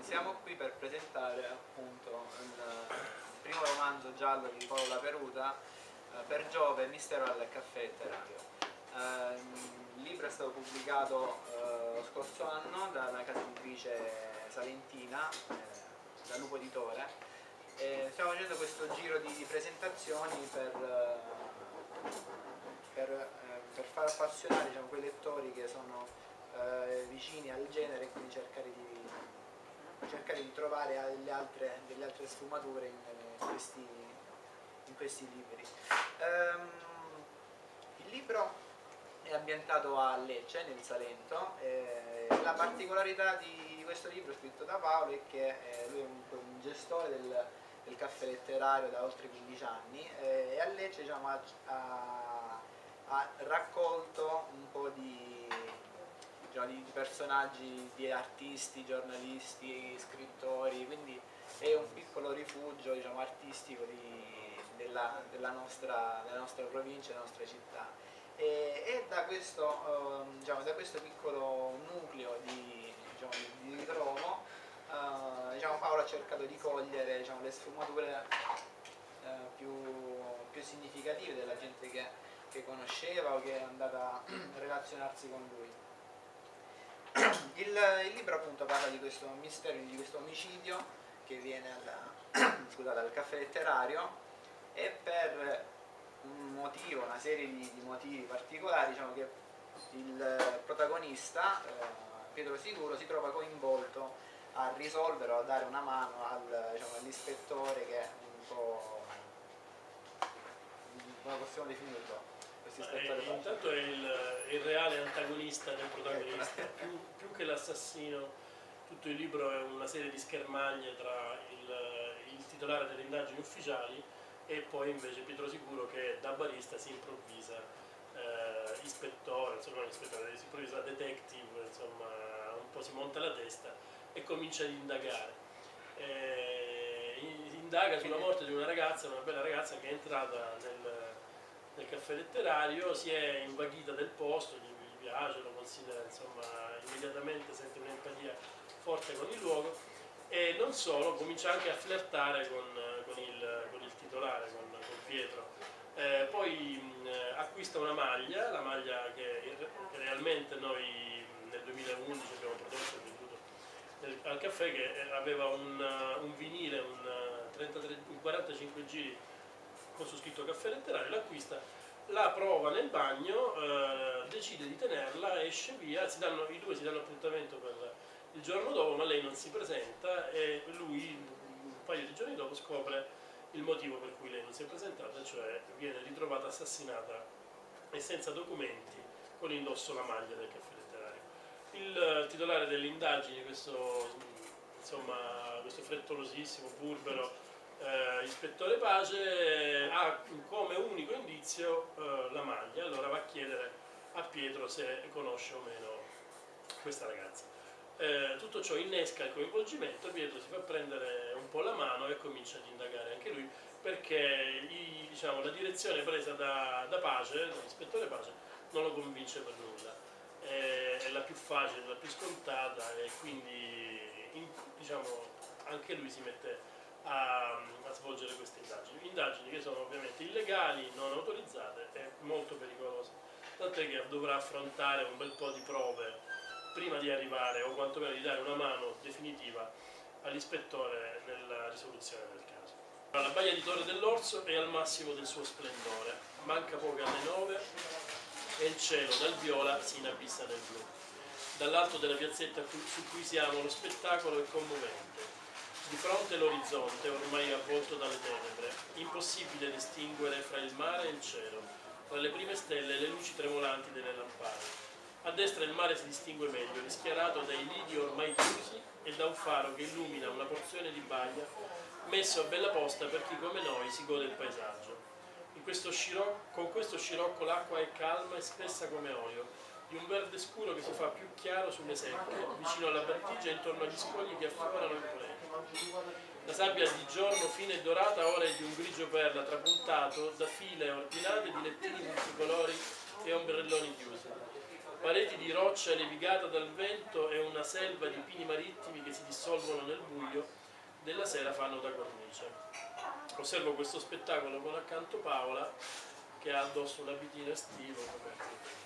Siamo qui per presentare appunto il primo romanzo giallo di Paolo Laperuta, Per Giove, Mistero al caffè letterario. Il libro è stato pubblicato lo scorso anno dalla casa editrice salentina, da Lupo Editore. Stiamo facendo questo giro di presentazioni per far appassionare, diciamo, quei lettori che sono vicini al genere e quindi cercare di trovare delle altre sfumature in questi libri. Il libro è ambientato a Lecce, nel Salento. La particolarità di questo libro scritto da Paolo è che lui è un gestore del caffè letterario da oltre 15 anni e a Lecce, diciamo, ha raccolto un po' di personaggi, di artisti, giornalisti, scrittori, quindi è un piccolo rifugio, diciamo, artistico della nostra provincia, della nostra città. E da questo piccolo nucleo di ritrovo, Paolo ha cercato di cogliere, diciamo, le sfumature più significative della gente che conosceva o che è andata a relazionarsi con lui. Il libro appunto parla di questo mistero, di questo omicidio che viene dal caffè letterario, e per una serie di motivi particolari, diciamo, che il protagonista, Pietro Sicuro, si trova coinvolto a risolvere o a dare una mano all'ispettore, che è un po', come possiamo definirlo? Intanto è il reale antagonista del protagonista, più che l'assassino. Tutto il libro è una serie di schermaglie tra il titolare delle indagini ufficiali e poi invece Pietro Sicuro, che da barista si improvvisa ispettore, insomma non ispettore, si improvvisa detective, insomma un po' si monta la testa e comincia ad indagare. Indaga sulla morte di una bella ragazza che è entrata nel caffè letterario, si è invaghita del posto, gli piace, lo considera, insomma, immediatamente sente un'empatia forte con il luogo, e non solo, comincia anche a flirtare con il titolare, con Pietro. Poi acquista una maglia, la maglia che realmente noi nel 2011 abbiamo prodotto e venduto al caffè, che aveva un vinile, un 45 giri con su scritto caffè letterario. L'acquista, la prova nel bagno, decide di tenerla, esce via, i due si danno appuntamento per il giorno dopo, ma lei non si presenta e lui un paio di giorni dopo scopre il motivo per cui lei non si è presentata, cioè viene ritrovata assassinata e senza documenti, con indosso la maglia del caffè letterario. Il titolare delle indagini, questo frettolosissimo, burbero ispettore Pace, ha come unico indizio la maglia. Allora va a chiedere a Pietro se conosce o meno questa ragazza. Tutto ciò innesca il coinvolgimento. Pietro si fa prendere un po' la mano e comincia ad indagare anche lui, perché la direzione presa da Pace, dall'ispettore Pace, non lo convince per nulla. È la più facile, la più scontata, e quindi anche lui si mette a svolgere queste indagini che sono ovviamente illegali, non autorizzate e molto pericolose, tant'è che dovrà affrontare un bel po' di prove prima di arrivare, o quantomeno di dare una mano definitiva all'ispettore nella risoluzione del caso. La baia di Torre dell'Orso è al massimo del suo splendore, manca poco alle 9 e il cielo dal viola si inabissa nel blu. Dall'alto della piazzetta su cui siamo lo spettacolo è commovente. Di fronte l'orizzonte, ormai avvolto dalle tenebre, impossibile distinguere fra il mare e il cielo, tra le prime stelle e le luci tremolanti delle lampade. A destra il mare si distingue meglio, rischiarato dai lidi ormai chiusi e da un faro che illumina una porzione di baia messo a bella posta per chi come noi si gode il paesaggio. Con questo scirocco l'acqua è calma e spessa come olio, di un verde scuro che si fa più chiaro sulle secche, vicino alla battigia e intorno agli scogli che affiorano in pleno. La sabbia di giorno fine e dorata ora è di un grigio perla trapuntato da file ordinate di lettini multicolori e ombrelloni chiusi. pareti di roccia levigata dal vento e una selva di pini marittimi che si dissolvono nel buio della sera fanno da cornice. Osservo questo spettacolo con accanto Paola che ha addosso un abitino estivo coperto.